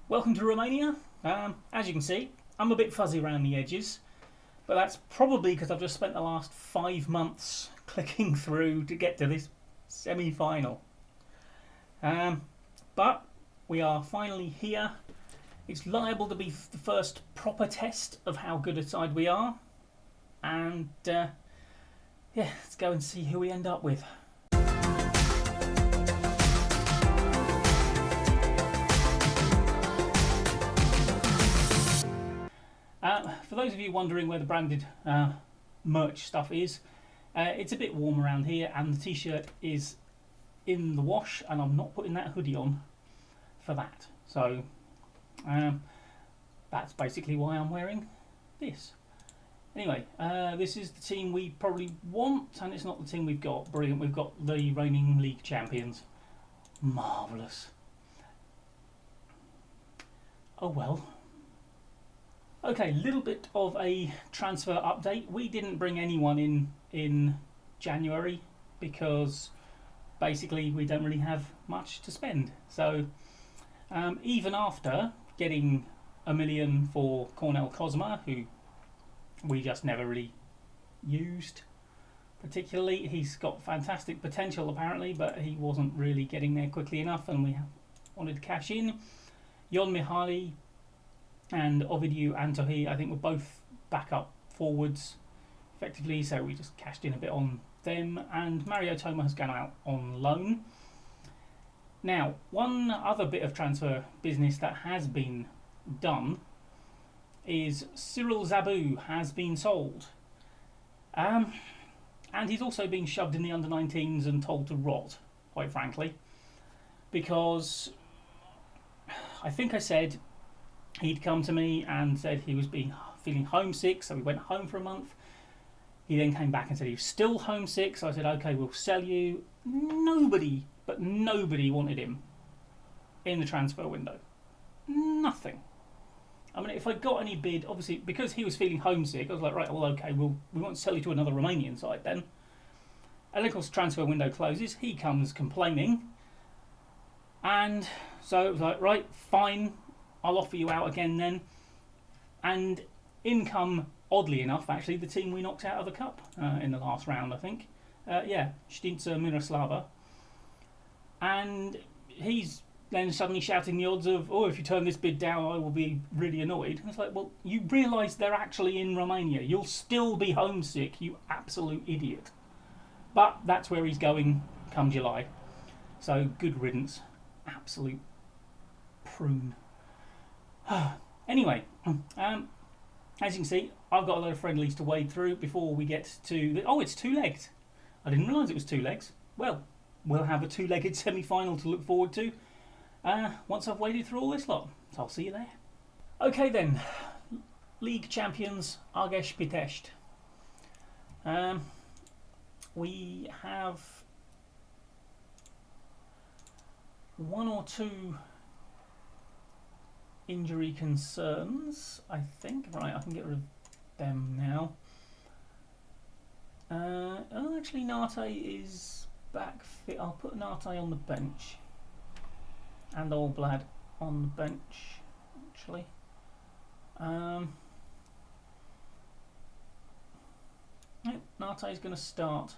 Welcome to Romania. As you can see, I'm a bit fuzzy around the edges, but that's probably because I've just spent the last 5 months clicking through to get to this semi-final. But we are finally here. It's liable to be the first proper test of how good a side we are. And yeah, let's go and see who we end up with. For those of you wondering where the branded merch stuff is, it's a bit warm around here and the t-shirt is in the wash and I'm not putting that hoodie on for that. So that's basically why I'm wearing this. Anyway, this is the team we probably want and it's not the team we've got. Brilliant, we've got the reigning league champions. Marvellous. Oh well. Okay, little bit of a transfer update. We didn't bring anyone in January because basically we don't really have much to spend. So even after getting $1 million for Cornel Cosma, who we just never really used particularly, he's got fantastic potential apparently, but he wasn't really getting there quickly enough and we wanted to cash in. Jon Mihaly and Ovidiu Antohi, I think, were both backup forwards effectively, so we just cashed in a bit on them. And Mario Toma has gone out on loan. Now, one other bit of transfer business that has been done is Cyril Zabu has been sold. And he's also been shoved in the under-19s and told to rot, quite frankly, because I think I said he'd come to me and said he was feeling homesick, so we went home for a month. He then came back and said he was still homesick, so I said, okay, we'll sell you. Nobody wanted him in the transfer window. Nothing. I mean, if I got any bid, obviously, because he was feeling homesick, I was like, right, well, okay, we won't sell you to another Romanian side then. And then, of course, the transfer window closes. He comes complaining. And so it was like, right, fine, I'll offer you out again then. And in come, oddly enough, actually, the team we knocked out of the cup in the last round, I think. Stinca Miroslava. And he's then suddenly shouting the odds of, oh, if you turn this bid down, I will be really annoyed. And it's like, well, you realise they're actually in Romania. You'll still be homesick, you absolute idiot. But that's where he's going come July. So, good riddance. Absolute prune. Anyway, as you can see, I've got a load of friendlies to wade through before we get to oh, it's 2 legs. I didn't realise it was 2 legs. Well, we'll have a 2-legged semi-final to look forward to once I've waded through all this lot. So I'll see you there. Okay then, league champions Argeș Pitești. We have 1 or 2 injury concerns, I think. Right, I can get rid of them now. Actually, Nate is back fit. I'll put Nate on the bench. And Oblad on the bench, actually. No, Nate is going to start.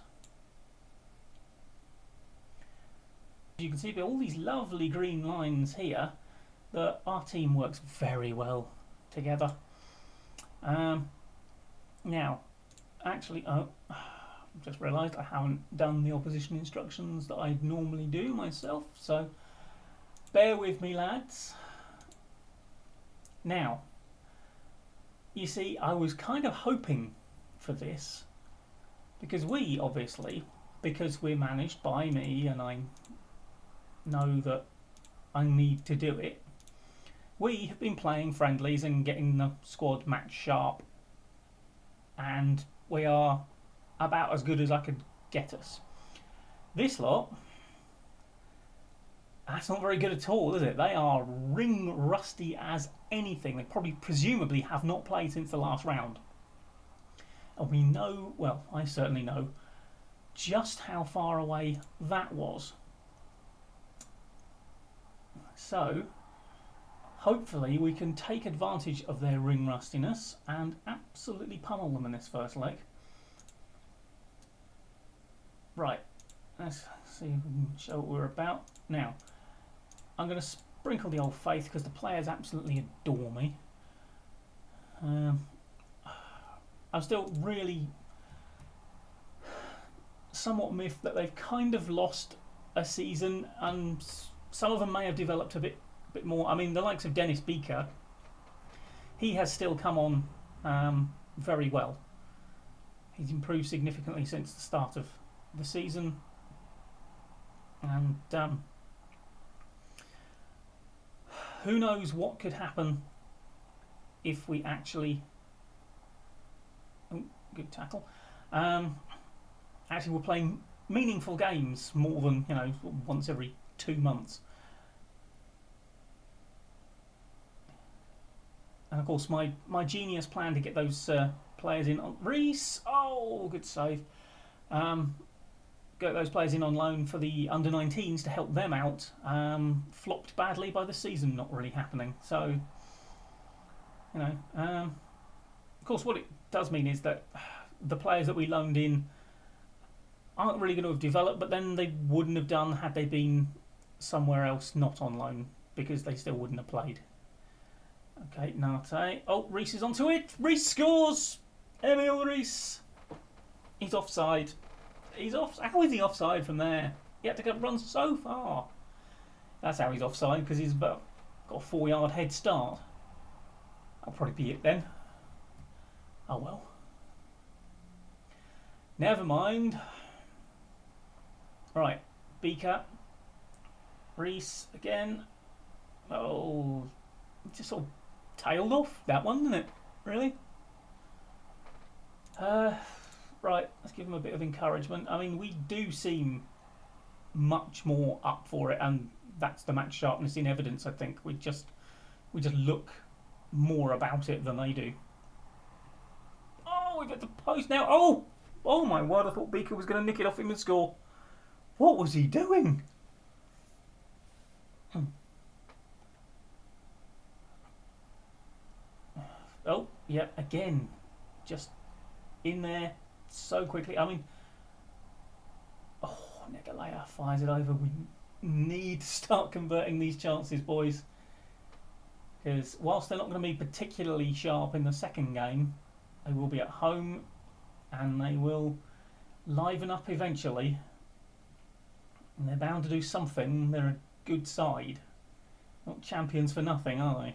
You can see by all these lovely green lines here that our team works very well together. Now, actually, I've just realised I haven't done the opposition instructions that I normally do myself, so bear with me, lads. Now, you see, I was kind of hoping for this because because we're managed by me and I know that I need to do it, we have been playing friendlies and getting the squad match sharp, and we are about as good as I could get us. This lot, that's not very good at all, is it? They are ring rusty as anything. They probably presumably have not played since the last round. And we know, well, I certainly know, just how far away that was. So, hopefully we can take advantage of their ring rustiness and absolutely pummel them in this first leg. Right, let's see if we can show what we're about. Now, I'm going to sprinkle the old faith because the players absolutely adore me. I'm still really somewhat miffed that they've kind of lost a season, and some of them may have developed a bit more. I mean, the likes of Dennis Beaker, he has still come on very well. He's improved significantly since the start of the season, and who knows what could happen if we actually good tackle actually we're playing meaningful games more than, you know, once every 2 months. And of course my genius plan to get those players in on Reese, oh good save, get those players in on loan for the under-19s to help them out, flopped badly by the season not really happening. So, you know, of course what it does mean is that the players that we loaned in aren't really going to have developed, but then they wouldn't have done had they been somewhere else not on loan, because they still wouldn't have played. Okay, Nate. Oh, Reese is onto it. Reese scores! Emil Reese. He's offside. He's off. How is he offside from there? He had to run so far. That's how he's offside, because he's got a 4-yard head start. That'll probably be it then. Oh well. Never mind. Right, Beaker. Reese again. Oh, just sort of tailed off that one, didn't it? Really? Right, let's give him a bit of encouragement. I mean, we do seem much more up for it, and that's the match sharpness in evidence. I think we just look more about it than they do. Oh, we've got the post now. Oh my word! I thought Beaker was going to nick it off him and score. What was he doing? Oh, yeah, again, just in there so quickly. I mean, Nicolaya fires it over. We need to start converting these chances, boys, because whilst they're not going to be particularly sharp in the second game, they will be at home and they will liven up eventually, and they're bound to do something. They're a good side, not champions for nothing, are they?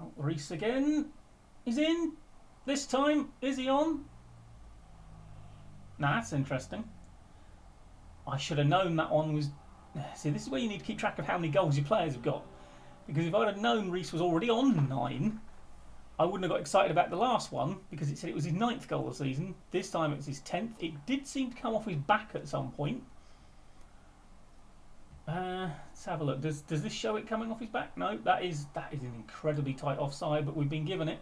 Oh, Reese again. He's in. This time, is he on? Nah, that's interesting. I should have known that one was... See, this is where you need to keep track of how many goals your players have got. Because if I'd have known Reese was already on 9, I wouldn't have got excited about the last one, because it said it was his 9th goal of the season. This time it's his 10th. It did seem to come off his back at some point. Let's have a look. Does this show it coming off his back? No, that is an incredibly tight offside, but we've been given it.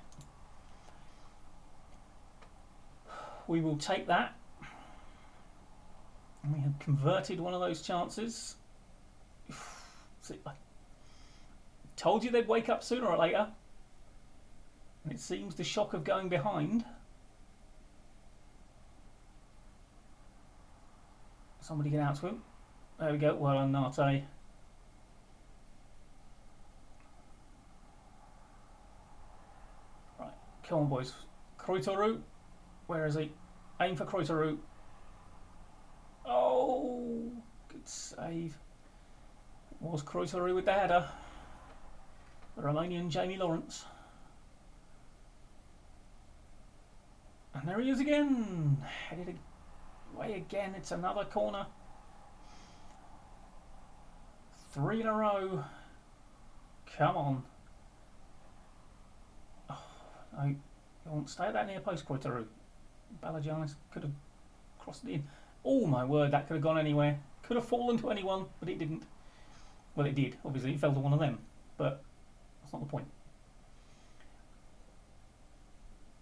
We will take that. And we have converted one of those chances. See, I told you they'd wake up sooner or later. And it seems the shock of going behind. Somebody get out to him. There we go. Well done, Nate. Right, come on, boys. Kroitoru. Where is he? Aim for Kroitoru. Oh, good save. It was Kroitoru with the header. The Romanian Jamie Lawrence. And there he is again. Headed away again. It's another corner. 3 in a row. Come on. Oh, no, you won't stay at that near post, Kroitoru. Balagianis could have crossed it in. Oh my word, that could have gone anywhere. Could have fallen to anyone, but it didn't. Well, it did. Obviously, it fell to one of them. But that's not the point.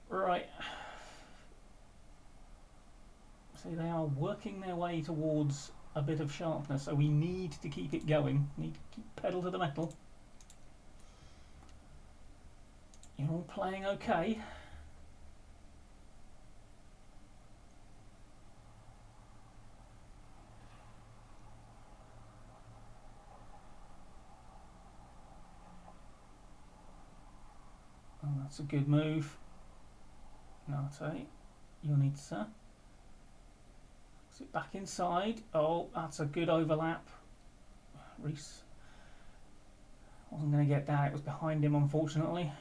Right. See, they are working their way towards a bit of sharpness, so we need to keep it going. Need to keep pedal to the metal. You're all playing okay. Oh, that's a good move. Nate, you'll need to sit back inside. Oh, that's a good overlap. Reese wasn't going to get that. It was behind him, unfortunately.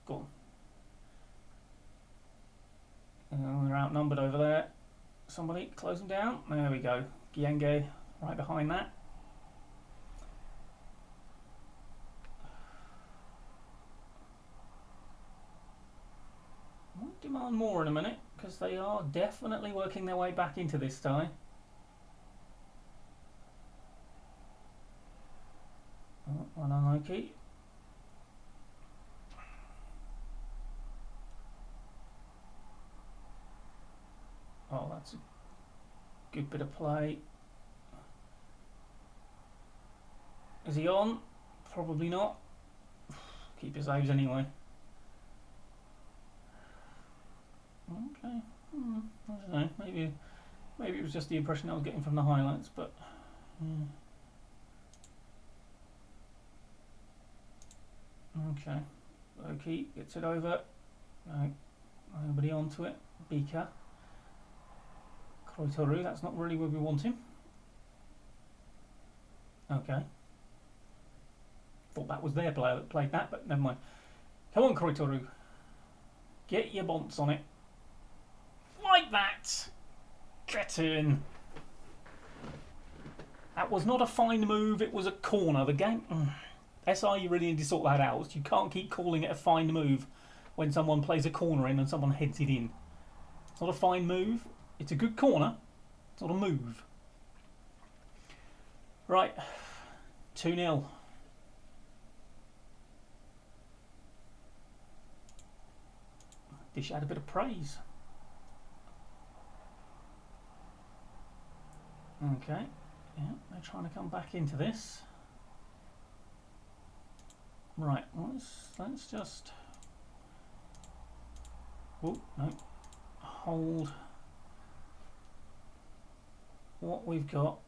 Go on. They're outnumbered over there. Somebody close them down. There we go. Gyenge right behind that. Might demand more in a minute because they are definitely working their way back into this tie. Oh, well done, Loki. Oh, that's a good bit of play. Is he on? Probably not. Keep his saves anyway. Okay. I don't know. Maybe it was just the impression I was getting from the highlights, but yeah. Okay. Loki gets it over. No, nobody onto it. Beaker. Kroitoru, that's not really where we want him. Okay. Thought that was their player that played that, but never mind. Come on, Kroitoru. Get your bonts on it. Like that! Get in. That was not a fine move, it was a corner. The game... SI, you really need to sort that out. You can't keep calling it a fine move when someone plays a corner in and someone heads it in. It's not a fine move. It's a good corner. It's not a move. Right. 2-0. Dish had a bit of praise. Okay. Yeah, they're trying to come back into this. Right, let's just... Oh, no. Hold what we've got.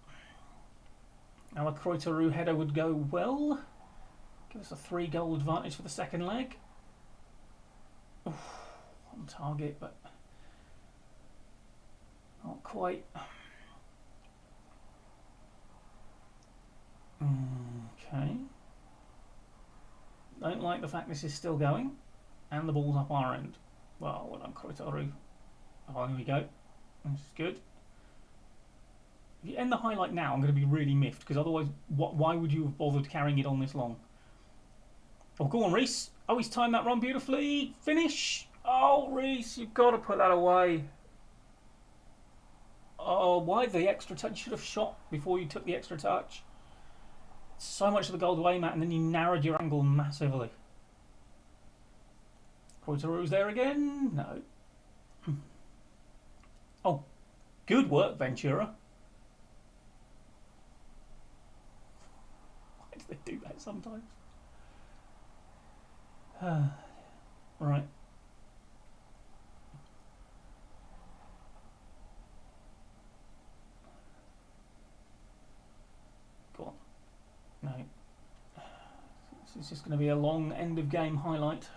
Our Kroitoru header would go well. Give us a 3-goal advantage for the second leg. Oof, on target, but not quite. Okay. Don't like the fact this is still going, and the ball's up our end. Well done, Kroitoru. Oh, here we go. This is good. If you end the highlight now, I'm going to be really miffed, because otherwise, why would you have bothered carrying it on this long? Oh, go on, Reese. Oh, he's timed that run beautifully. Finish. Oh, Reese, you've got to put that away. Oh, why the extra touch? You should have shot before you took the extra touch. So much of the goal to aim at, and then you narrowed your angle massively. Kroitoru's there again? No. Oh, good work, Ventura. Why do they do that sometimes? Right. Go on. No. This is just going to be a long end of game highlight.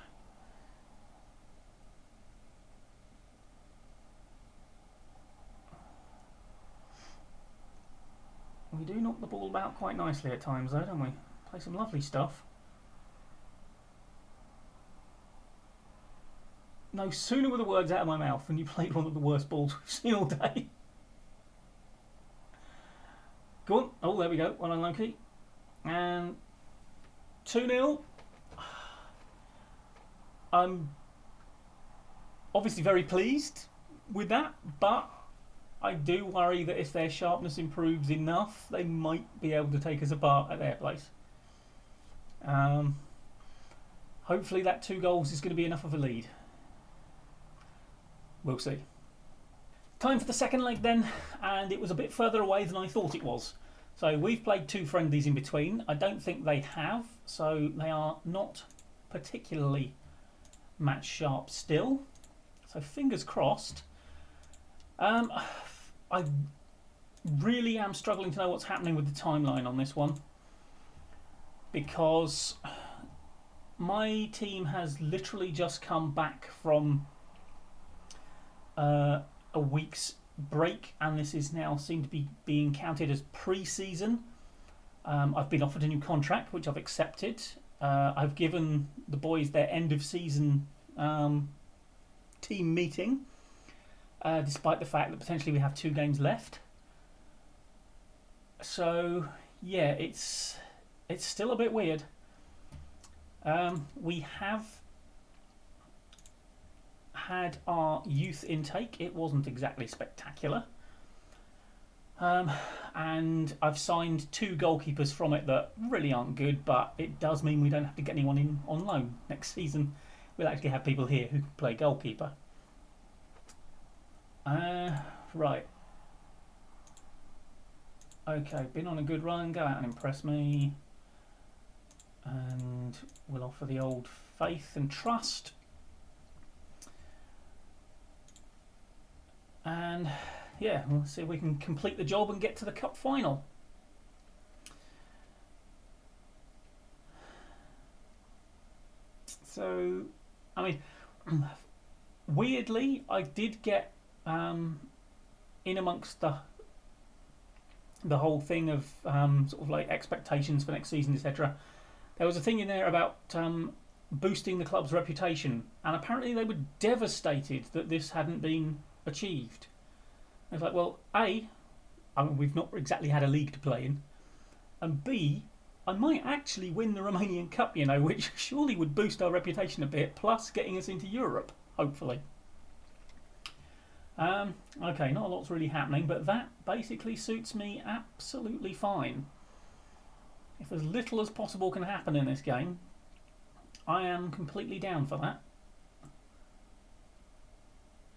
We do knock the ball about quite nicely at times though, don't we? Play some lovely stuff. No sooner were the words out of my mouth than you played one of the worst balls we've seen all day. Go on. Oh, there we go. Well done, Loki. And 2-0. I'm obviously very pleased with that, but I do worry that if their sharpness improves enough, they might be able to take us apart at their place. Hopefully that 2 goals is going to be enough of a lead. We'll see. Time for the second leg then, and it was a bit further away than I thought it was. So we've played 2 friendlies in between. I don't think they have, so they are not particularly match sharp still. So fingers crossed. I really am struggling to know what's happening with the timeline on this one, because my team has literally just come back from a week's break, and this is now seemed to be being counted as pre-season. I've been offered a new contract, which I've accepted. I've given the boys their end of season team meeting, despite the fact that potentially we have 2 games left. So yeah, it's still a bit weird. We have had our youth intake. It wasn't exactly spectacular. And I've signed 2 goalkeepers from it that really aren't good, but it does mean we don't have to get anyone in on loan next season. We'll actually have people here who can play goalkeeper. Right. Okay, been on a good run. Go out and impress me. And we'll offer the old faith and trust. And yeah, we'll see if we can complete the job and get to the cup final. So, I mean, weirdly, I did get in amongst the whole thing of sort of like expectations for next season, etc. There was a thing in there about boosting the club's reputation, and apparently they were devastated that this hadn't been achieved. It's like, well, I mean, we've not exactly had a league to play in, and B, I might actually win the Romanian Cup, you know, which surely would boost our reputation a bit, plus getting us into Europe, hopefully. Okay, not a lot's really happening, but that basically suits me absolutely fine. If as little as possible can happen in this game, I am completely down for that.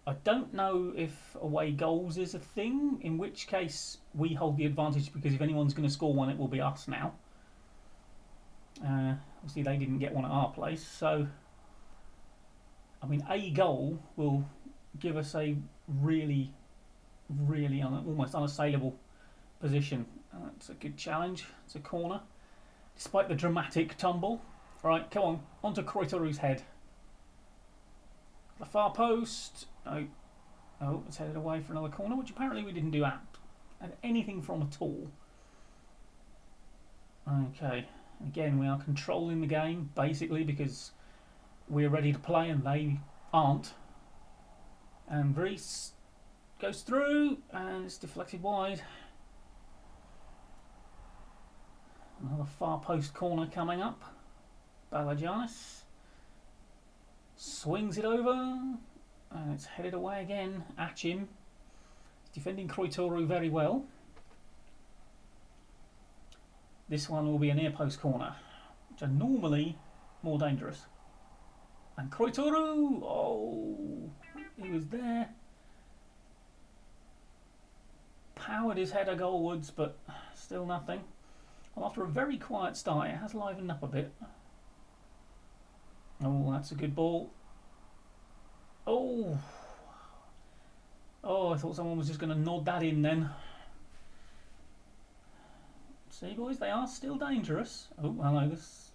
I don't know if away goals is a thing, in which case we hold the advantage, because if anyone's going to score one, it will be us now. Obviously they didn't get one at our place, so I mean, a goal will give us a really almost unassailable position. It's a good challenge. It's a corner, despite the dramatic tumble. Right, come on, onto Croitoru's head. The far post. No. Oh, it's headed away for another corner, which apparently we didn't do anything from at all. Okay, again we are controlling the game basically because we're ready to play and they aren't. And Reese goes through and it's deflected wide. Another far post corner coming up. Balagianis swings it over and it's headed away again. Achim defending Croitoru very well. This one will be a near post corner, which are normally more dangerous. And Croitoru, oh, he was there. Powered his header goalwards, but still nothing. Well, after a very quiet start, it has livened up a bit. Oh, that's a good ball. Oh, I thought someone was just going to nod that in then. See, boys, they are still dangerous. Oh, hello, this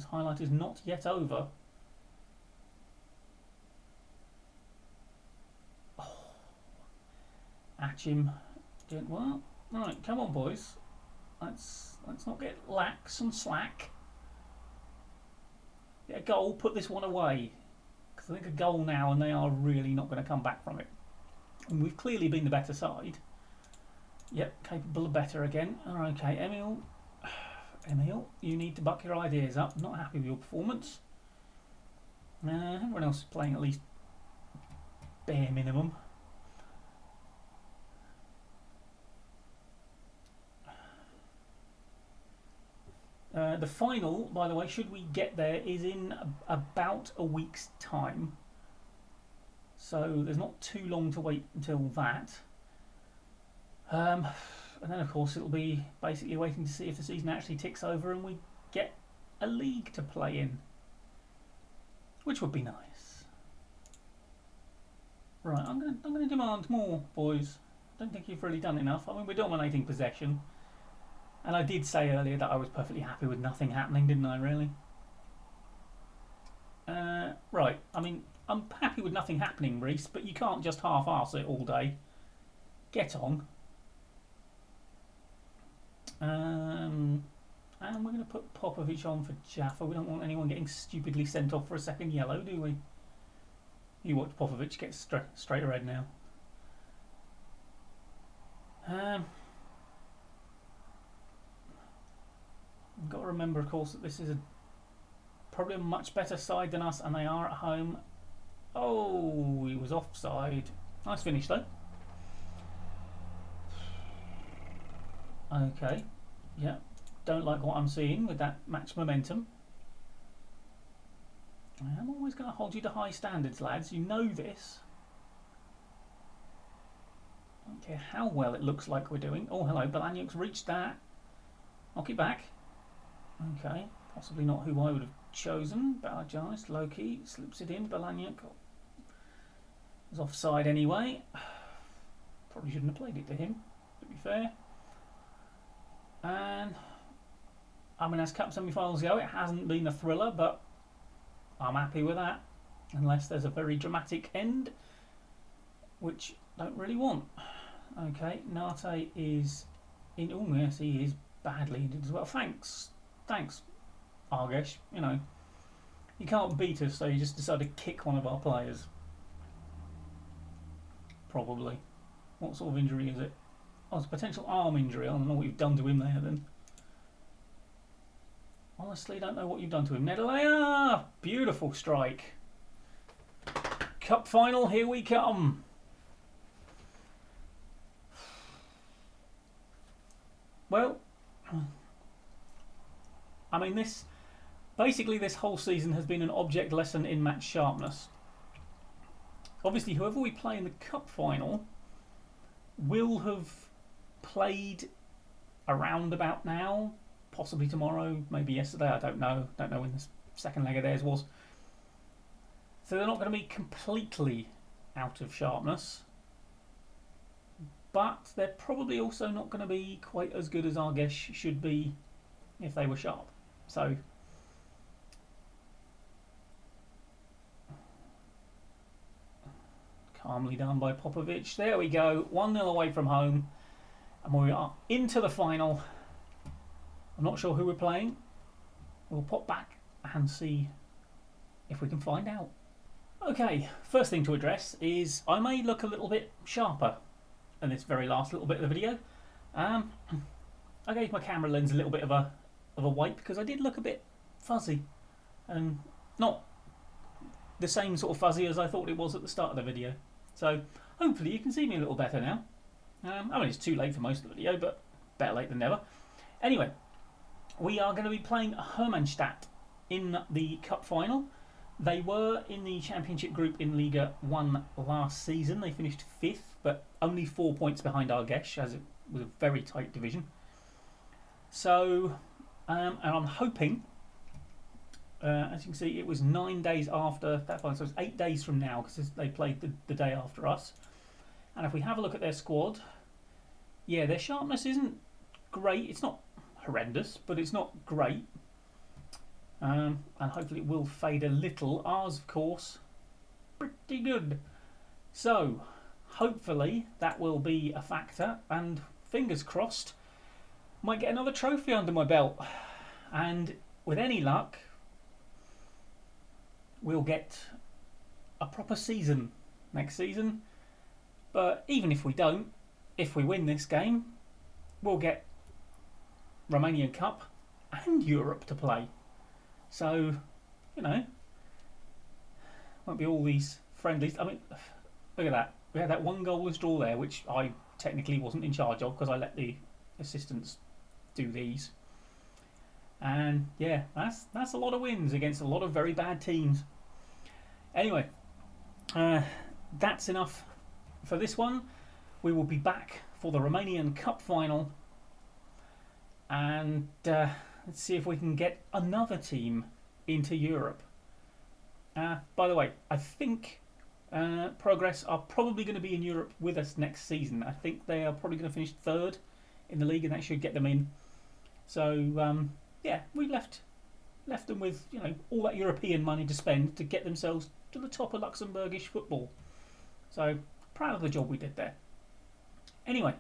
highlight is not yet over. Oh, Achim doing well. Right, come on, boys. Let's not get lax and slack. Get a goal, put this one away. Because I think a goal now and they are really not going to come back from it. And we've clearly been the better side. Yep, capable of better again. Okay, Emil, you need to buck your ideas up. Not happy with your performance. Everyone else is playing at least bare minimum. The final, by the way, should we get there, is in about a week's time. So there's not too long to wait until that. And then, of course, it'll be basically waiting to see if the season actually ticks over and we get a league to play in, which would be nice. Right, I'm going to demand more, boys. I don't think you've really done enough. I mean, we're dominating possession, and I did say earlier that I was perfectly happy with nothing happening, didn't I? Really? Right. I mean, I'm happy with nothing happening, Reese, but you can't just half-arse it all day. Get on. And we're going to put Popovic on for Jaffa. We don't want anyone getting stupidly sent off for a second yellow, do we? You watch Popovic get straight red now. We've got to remember, of course, that this is probably a much better side than us, and they are at home. Oh, he was offside. Nice finish, though. Okay. Yeah. Don't like what I'm seeing with that match momentum. I am always going to hold you to high standards, lads. You know this. I don't care how well it looks like we're doing. Oh, hello. Balanyuk's reached that. Knock it back. Okay. Possibly not who I would have chosen. Balajais, low-key. Slips it in. Balanyuk was offside anyway. Probably shouldn't have played it to him, to be fair. And I mean, as Cup semi-finals go, it hasn't been a thriller, but I'm happy with that, unless there's a very dramatic end, which I don't really want. Okay, Nate is in. Oh yes, he is badly injured as well. Thanks, Argesh. You know, you can't beat us, so you just decide to kick one of our players. Probably. What sort of injury is it? Oh, it's a potential arm injury. I don't know what you've done to him there then. Honestly, don't know what you've done to him. Nedalea! Beautiful strike. Cup final, here we come. Well, I mean, this whole season has been an object lesson in match sharpness. Obviously, whoever we play in the cup final will have played around about now, possibly tomorrow, maybe yesterday, I don't know. Don't know when the second leg of theirs was. So they're not going to be completely out of sharpness, but they're probably also not going to be quite as good as Argesh should be if they were sharp. So calmly done by Popovic. There we go, 1-0 away from home, and we are into the final. I'm not sure who we're playing. We'll pop back and see if we can find out. Okay, first thing to address is I may look a little bit sharper in this very last little bit of the video. I gave my camera lens a little bit of a wipe because I did look a bit fuzzy, and not the same sort of fuzzy as I thought it was at the start of the video. So hopefully you can see me a little better now. I mean, it's too late for most of the video, but better late than never. Anyway, we are going to be playing Hermannstadt in the cup final. They were in the championship group in Liga 1 last season. They finished 5th, but only 4 points behind Argesh, as it was a very tight division. So, and I'm hoping, as you can see, it was 9 days after that final, so it's 8 days from now, because they played the day after us. And if we have a look at their squad, yeah, their sharpness isn't great. It's not horrendous, but it's not great. And hopefully it will fade a little. Ours, of course, pretty good. So, hopefully that will be a factor, and fingers crossed, might get another trophy under my belt. And with any luck, we'll get a proper season next season. But even if we don't, if we win this game, we'll get Romanian Cup and Europe to play. So, you know, won't be all these friendlies. I mean, look at that. We had that one goalless draw there, which I technically wasn't in charge of because I let the assistants do these. And yeah, that's a lot of wins against a lot of very bad teams. Anyway, that's enough for this one. We will be back for the Romanian Cup final, and let's see if we can get another team into Europe. By the way, I think Progress are probably going to be in Europe with us next season. I think they are probably going to finish third in the league, and that should get them in. So yeah, we left them with all that European money to spend to get themselves to the top of Luxembourgish football. So proud of the job we did there. Anyway,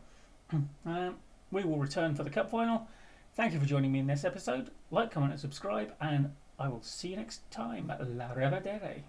we will return for the cup final. Thank you for joining me in this episode. Like, comment and subscribe, and I will see you next time. La Revedere.